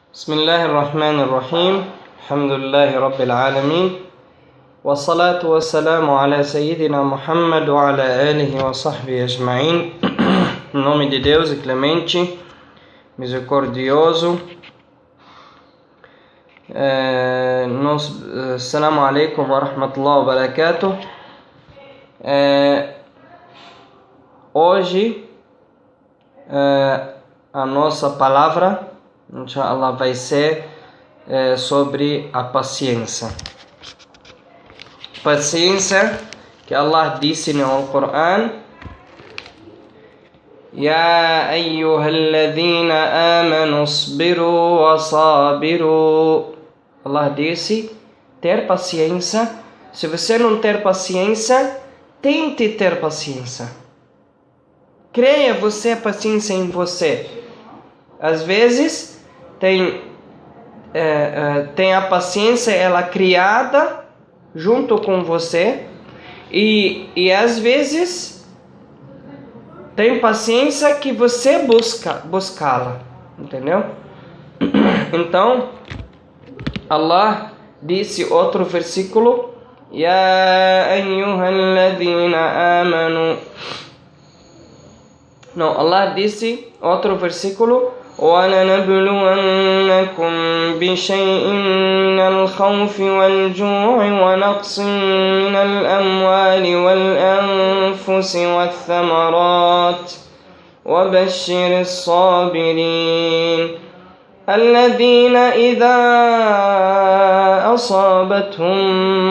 بسم الله الرحمن الرحيم الحمد لله رب العالمين والصلاة والسلام على سيدنا محمد وعلى آله وصحبه أجمعين. Em nome de Deus, clemente, misericordioso. Assalamu alaikum wa rahmatullahi wa barakatuh. Hoje a nossa palavra, inshallah, vai ser sobre a paciência. Paciência que Allah disse no Alcorão: Ya ayyuhalladhina amanu isbiru wa sabiru. Allah disse ter paciência. Se você não ter paciência, tente ter paciência. Creia você paciência em você. Às vezes tem a paciência, ela criada junto com você, e às vezes tem paciência que você buscá-la, entendeu? Então Allah disse outro versículo: Ya ayyuhalladhina amanu. Não, Allah disse outro versículo: وَلَنَبْلُوَنَّكُمْ بِشَيْءٍ مِّنَ الْخَوْفِ وَالْجُوعِ وَنَقْصٍ مِّنَ الْأَمْوَالِ وَالْأَنفُسِ وَالثَّمَرَاتِ وَبَشِّرِ الصَّابِرِينَ الَّذِينَ إِذَا أَصَابَتْهُم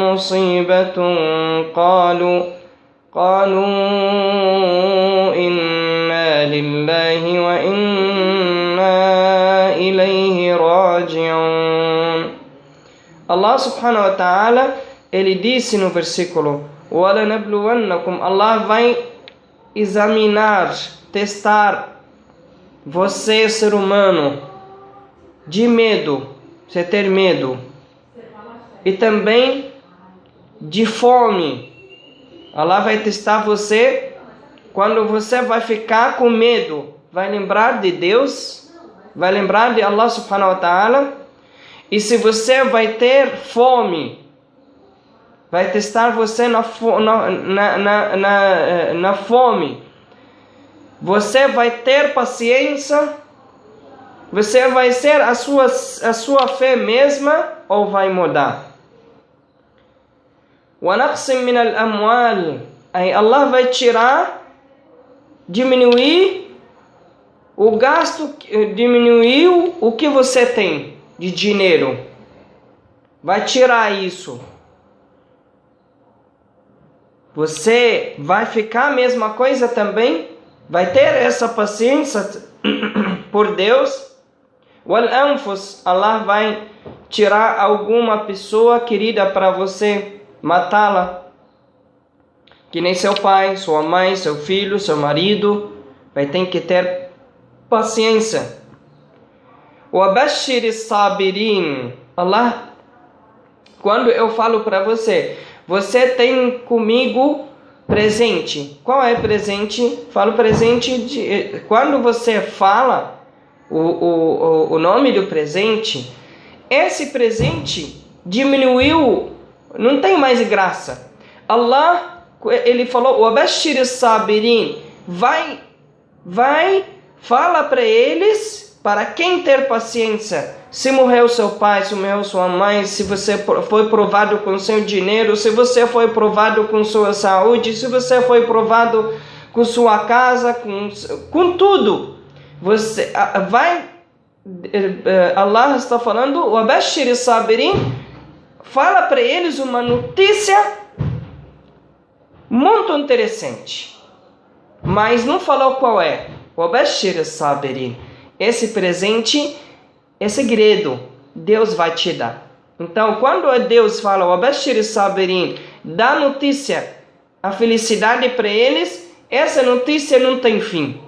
مُّصِيبَةٌ قالوا إِنَّا لِلَّهِ وَإِنَّا إِلَيْهِ راجعون. Allah subhanahu wa ta'ala, ele disse no versículo: وَلَنَبْلُوَنَّكُمْ. Allah vai examinar, testar você, ser humano, de medo, você ter medo, e também de fome. Allah vai testar você quando você vai ficar com medo. Vai lembrar de Deus, vai lembrar de Allah subhanahu wa ta'ala. E se você vai ter fome, vai testar você na fome. Você vai ter paciência. Você vai ser a sua fé mesma ou vai mudar? وَنَقْصٍ مِّنَ الْأَمْوَالِ. Aí Allah vai tirar, diminuir o gasto, diminuir o que você tem de dinheiro. Vai tirar isso. Você vai ficar a mesma coisa também? Vai ter essa paciência por Deus? وَالْأَنفُسِ. Allah vai tirar alguma pessoa querida para você, matá-la, que nem seu pai, sua mãe, seu filho, seu marido. Vai ter que ter paciência. وَبَشِّرِ الصَّابِرِينَ. Allah, quando eu falo para você, você tem comigo presente. Qual é presente? Falo presente quando você fala o nome do presente, esse presente diminuiu, não tem mais graça. Allah, ele falou: وَبَشِّرِ الصَّابِرِينَ. Fala para eles, para quem ter paciência. Se morreu seu pai, se morreu sua mãe, se você foi provado com seu dinheiro, se você foi provado com sua saúde, se você foi provado com sua casa, com tudo. Você Allah está falando: وَبَشِّرِ الصَّابِرِينَ. Fala para eles uma notícia muito interessante, mas não falou qual é. وَبَشِّرِ الصَّابِرِينَ. Esse presente é segredo, Deus vai te dar. Então, quando Deus fala وَبَشِّرِ الصَّابِرِينَ, dá notícia, a felicidade para eles, essa notícia não tem fim.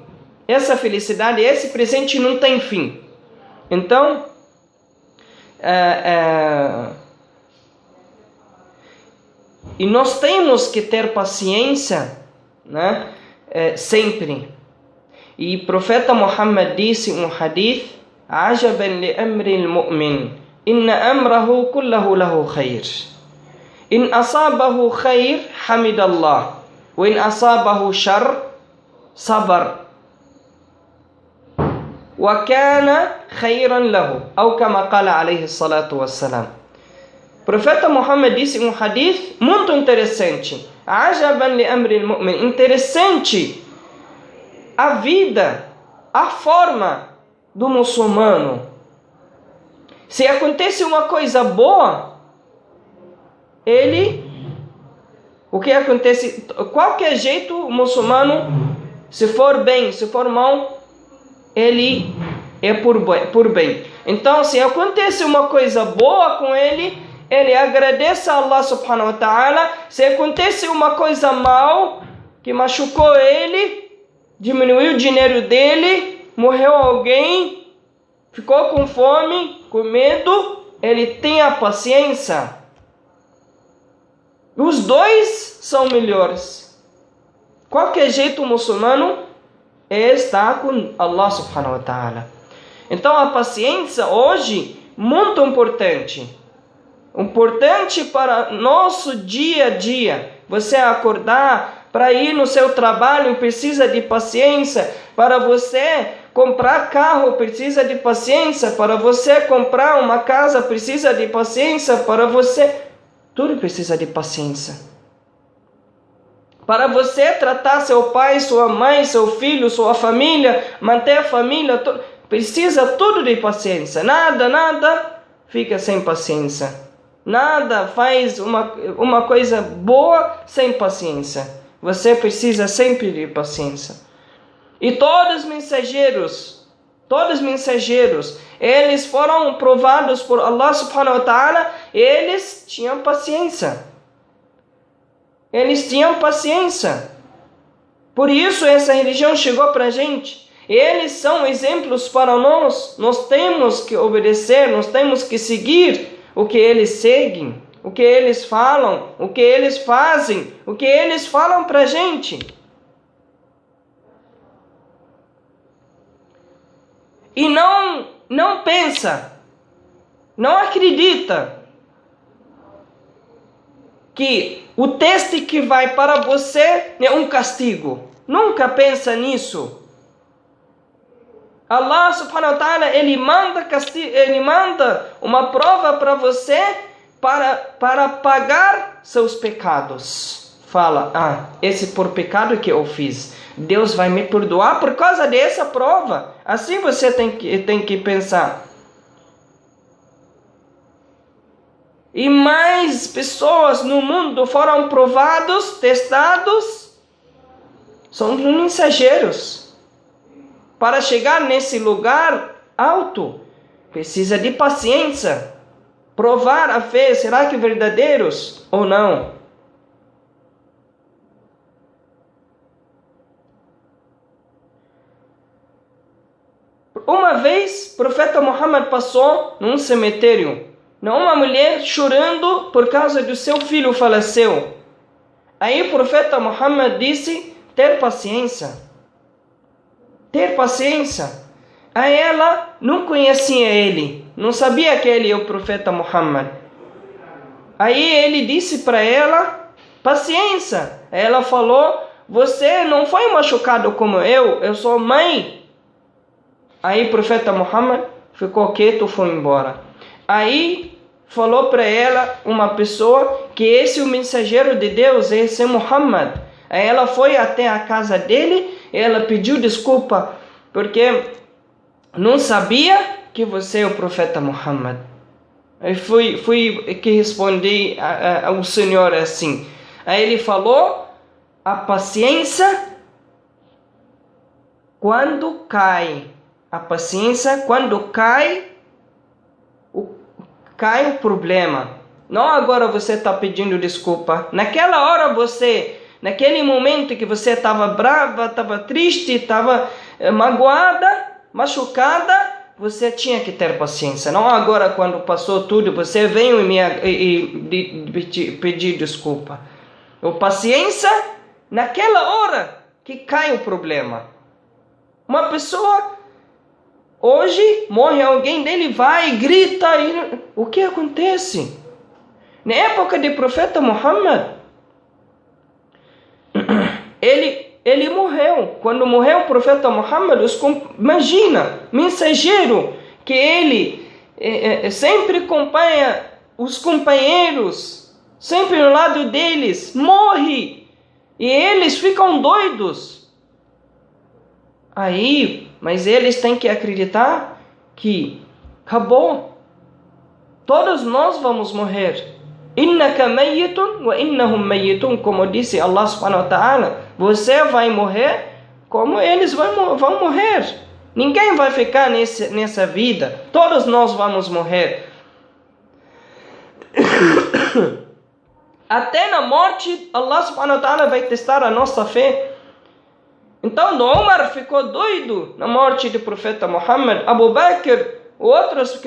Essa felicidade, esse presente não tem fim. Então, e nós temos que ter paciência, sempre. E o profeta Muhammad disse um hadith عجبا لأمر المؤمن إن أمره كله له خير إن أصابه خير حمد الله وإن أصابه شر صبر وكان خيرا له أو كما قال عليه الصلاة والسلام. Profeta Muhammad disse um hadith muito interessante. Ajaban li amri al-mu'min. Interessante a vida, a forma do muçulmano. Se acontece uma coisa boa, o que acontece, qualquer jeito o muçulmano, se for bem, se for mal, ele é por bem. Então, se acontece uma coisa boa com ele agradece a Allah subhanahu wa ta'ala. Se acontece uma coisa mal, que machucou ele, diminuiu o dinheiro dele, morreu alguém, ficou com fome, com medo, ele tem a paciência. Os dois são melhores. Qualquer jeito o muçulmano está com Allah subhanahu wa ta'ala. Então a paciência hoje muito importante. Importante para nosso dia a dia. Você acordar para ir no seu trabalho precisa de paciência. Para você comprar carro precisa de paciência. Para você comprar uma casa precisa de paciência. Para você tudo precisa de paciência. Para você tratar seu pai, sua mãe, seu filho, sua família, manter a família, precisa tudo de paciência. Nada fica sem paciência. Nada faz uma coisa boa sem paciência. Você precisa sempre de paciência. E todos os mensageiros, eles foram provados por Allah subhanahu wa ta'ala, eles tinham paciência. Eles tinham paciência. Por isso essa religião chegou para a gente. Eles são exemplos para nós. Nós temos que obedecer, nós temos que seguir o que eles seguem, o que eles falam, o que eles fazem, o que eles falam para a gente. E não pensa, não acredita que o teste que vai para você é um castigo. Nunca pensa nisso. Allah subhanahu wa ta'ala, ele manda uma prova para você para pagar seus pecados. Fala, esse por pecado que eu fiz, Deus vai me perdoar por causa dessa prova. Assim você tem que pensar. E mais pessoas no mundo foram provados, testados, são mensageiros. Para chegar nesse lugar alto, precisa de paciência. Provar a fé, será que verdadeiros ou não? Uma vez, o profeta Muhammad passou num cemitério. Uma mulher chorando por causa do seu filho faleceu. Aí o profeta Muhammad disse, ter paciência. Ter paciência. Aí ela não conhecia ele, não sabia que ele é o profeta Muhammad. Aí ele disse para ela, paciência. Aí ela falou, você não foi machucado como eu sou mãe. Aí o profeta Muhammad ficou quieto e foi embora. Aí falou para ela uma pessoa que esse é o mensageiro de Deus, esse é Muhammad. Aí ela foi até a casa dele, ela pediu desculpa porque não sabia que você é o profeta Muhammad. Aí fui que respondi ao Senhor assim. Aí ele falou, a paciência quando cai. A paciência quando cai o problema. Não agora você está pedindo desculpa. Naquela hora naquele momento que você estava brava, estava triste, estava magoada, machucada, você tinha que ter paciência. Não agora quando passou tudo, você veio e pedir desculpa. Paciência naquela hora que cai o problema. Uma pessoa Hoje morre alguém dele, vai, grita. E o que acontece? Na época do profeta Muhammad, ele morreu. Quando morreu o profeta Muhammad, imagina, mensageiro, que ele sempre acompanha os companheiros, sempre ao lado deles, morre. E eles ficam doidos. Aí, mas eles têm que acreditar que acabou. Todos nós vamos morrer. Innaka mayyitun wa innahum mayyitun, como disse Allah subhanahu wa ta'ala, você vai morrer como eles vão morrer. Ninguém vai ficar nessa vida. Todos nós vamos morrer. Até na morte, Allah subhanahu wa ta'ala vai testar a nossa fé. Então, Umar ficou doido na morte do profeta Muhammad. Abu Bakr, outros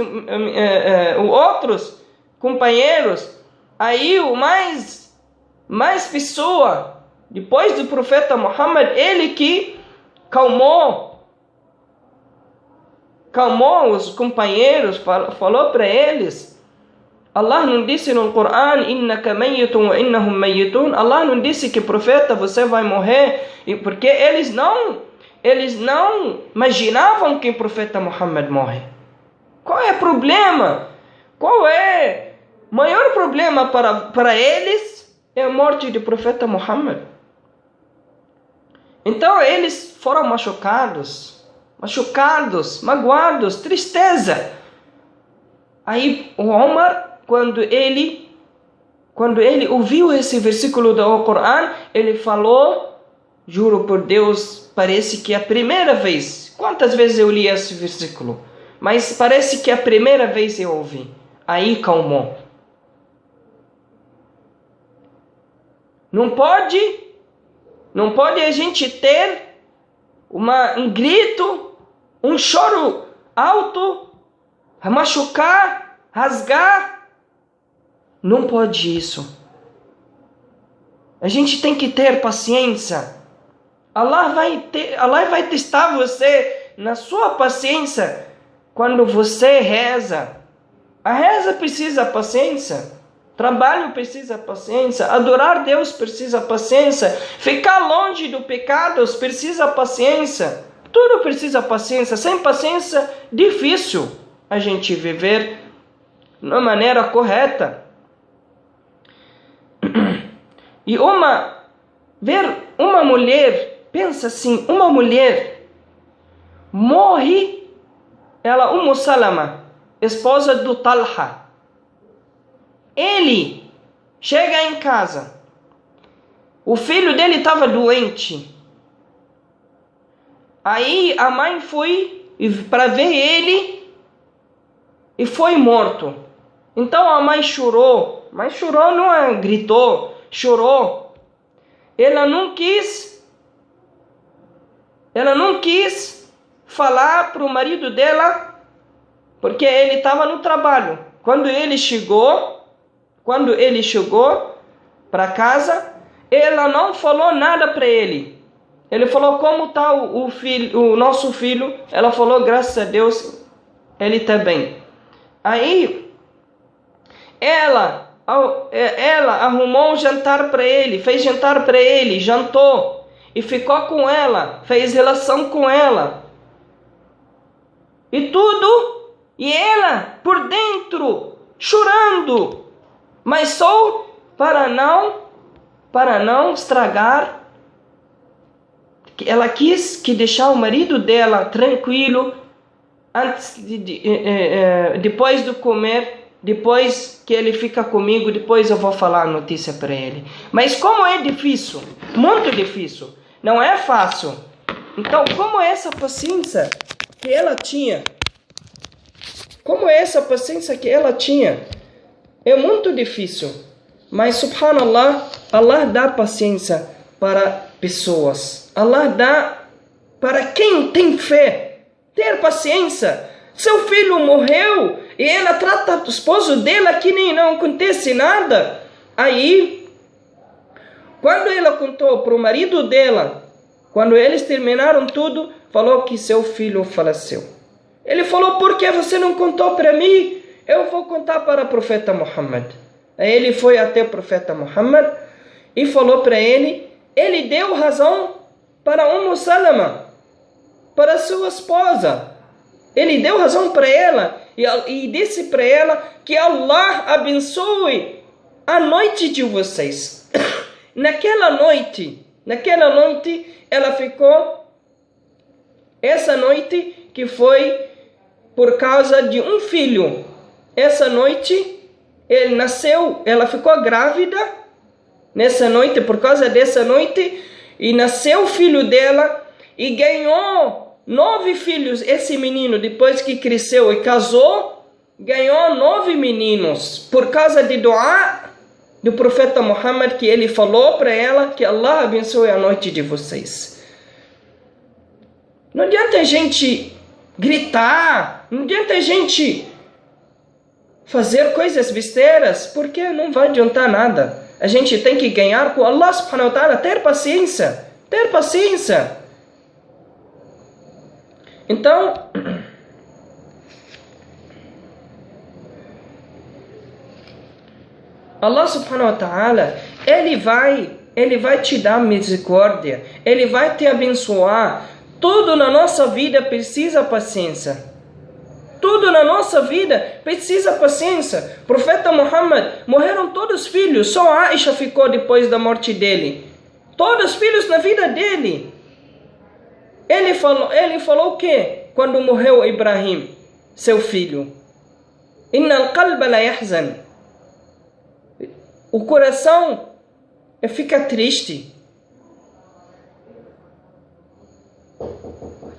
companheiros. Aí o mais pessoa, depois do profeta Muhammad, ele que calmou os companheiros, falou para eles. Allah não disse no Coran, innaka mayyitun wa innahum mayyitun. Allah não disse que profeta, você vai morrer, porque eles não imaginavam que o profeta Muhammad morre. Qual é o problema? Qual é o maior problema para eles? É a morte do profeta Muhammad. Então eles foram machucados, magoados, tristeza. Aí o Umar, quando ele ouviu esse versículo do Coran, ele falou, juro por Deus, parece que é a primeira vez. Quantas vezes eu li esse versículo? Mas parece que é a primeira vez eu ouvi. Aí calmou. Não pode a gente ter um grito, um choro alto, machucar, rasgar. Não pode isso. A gente tem que ter paciência. Allah vai testar você na sua paciência quando você reza. A reza precisa paciência. Trabalho precisa paciência. Adorar Deus precisa paciência. Ficar longe do pecado precisa paciência. Tudo precisa paciência. Sem paciência, difícil a gente viver de uma maneira correta. E ver uma mulher, pensa assim, uma mulher morre, ela, Salama, esposa do Talha. Ele chega em casa, o filho dele estava doente. Aí a mãe foi para ver ele e foi morto. Então a mãe chorou, mas chorou, não gritou, chorou. Ela não quis falar para o marido dela, porque ele estava no trabalho. Quando ele chegou para casa, ela não falou nada para ele. Ele falou, como está o nosso filho? Ela falou, graças a Deus, ele está bem. Aí, ela arrumou um jantar para ele, fez jantar para ele, jantou, e ficou com ela, fez relação com ela. E tudo, e ela por dentro, chorando. Mas só para não estragar. Ela quis que deixar o marido dela tranquilo antes depois de comer, depois que ele fica comigo, depois eu vou falar a notícia para ele. Mas como é difícil, muito difícil, não é fácil. Então, como essa paciência que ela tinha? É muito difícil, mas subhanallah, Allah dá paciência para pessoas. Allah dá para quem tem fé. Ter paciência. Seu filho morreu e ela trata o esposo dela que nem não acontece nada. Aí, quando ela contou para o marido dela, quando eles terminaram tudo, falou que seu filho faleceu. Ele falou, por que você não contou para mim? Eu vou contar para o profeta Muhammad. Aí ele foi até o profeta Muhammad e falou para ele deu razão para Salama, para sua esposa. Ele deu razão para ela e disse para ela que Allah abençoe a noite de vocês. Naquela noite, ela ficou, essa noite que foi por causa de um filho. Essa noite, ele nasceu, ela ficou grávida, nessa noite, por causa dessa noite, e nasceu o filho dela, e ganhou 9 filhos. Esse menino, depois que cresceu e casou, ganhou 9 meninos, por causa de dua do profeta Muhammad, que ele falou para ela que Allah abençoe a noite de vocês. Não adianta a gente gritar, não adianta a gente fazer coisas besteiras, porque não vai adiantar nada. A gente tem que ganhar com Allah subhanahu wa ta'ala, ter paciência. Então, Allah subhanahu wa ta'ala, Ele vai te dar misericórdia, Ele vai te abençoar. Tudo na nossa vida precisa paciência. Tudo na nossa vida precisa paciência. O profeta Muhammad, morreram todos os filhos, só Aisha ficou depois da morte dele. Todos os filhos na vida dele. Ele falou o quê? Quando morreu Ibrahim, seu filho. Inna al-qalba la yahzan. O coração fica triste.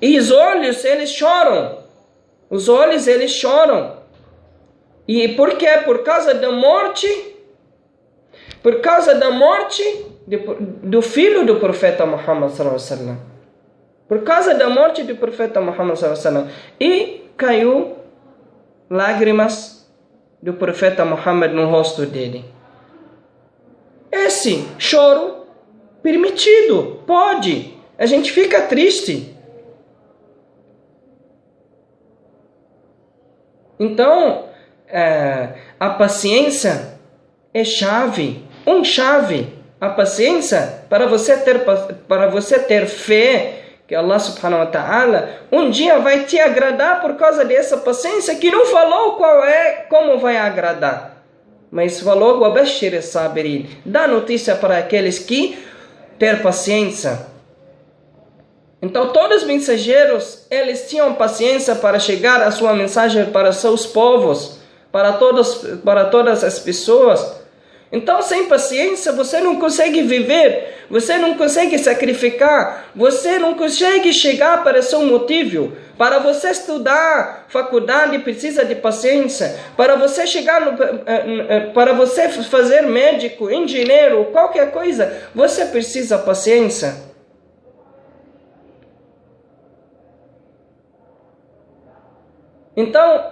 E os olhos, eles choram. Os olhos, eles choram. E por quê? Por causa da morte. Por causa da morte do filho do profeta Muhammad sallallahu alaihi wasallam. Por causa da morte do profeta Muhammad sallallahu alaihi wasallam. E caiu lágrimas do profeta Muhammad no rosto dele. Esse choro permitido, pode. A gente fica triste. Então, a paciência é chave, a paciência para você ter fé que Allah subhanahu wa ta'ala um dia vai te agradar por causa dessa paciência, que não falou como vai agradar, mas falou wabashir as-sabirin, dá notícia para aqueles que ter paciência. Então todos os mensageiros, eles tinham paciência para chegar a sua mensagem para seus povos, para todas as pessoas. Então sem paciência você não consegue viver, você não consegue sacrificar, você não consegue chegar para seu motivo. Para você estudar faculdade precisa de paciência. Para você para você fazer médico, engenheiro, qualquer coisa, você precisa de paciência. Então,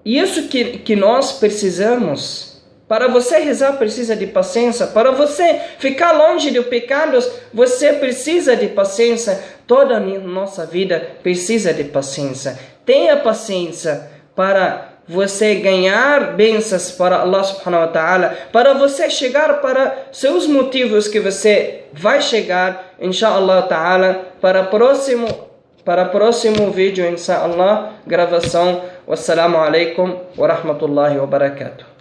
isso que nós precisamos. Para você rezar precisa de paciência. Para você ficar longe dos pecados, você precisa de paciência. Toda a nossa vida precisa de paciência. Tenha paciência para você ganhar bênçãos para Allah subhanahu wa ta'ala. Para você chegar para seus motivos que você vai chegar, inshallah ta'ala, para o próximo vídeo, inshallah, gravação. Wassalamu alaikum wa rahmatullahi wa barakatuh.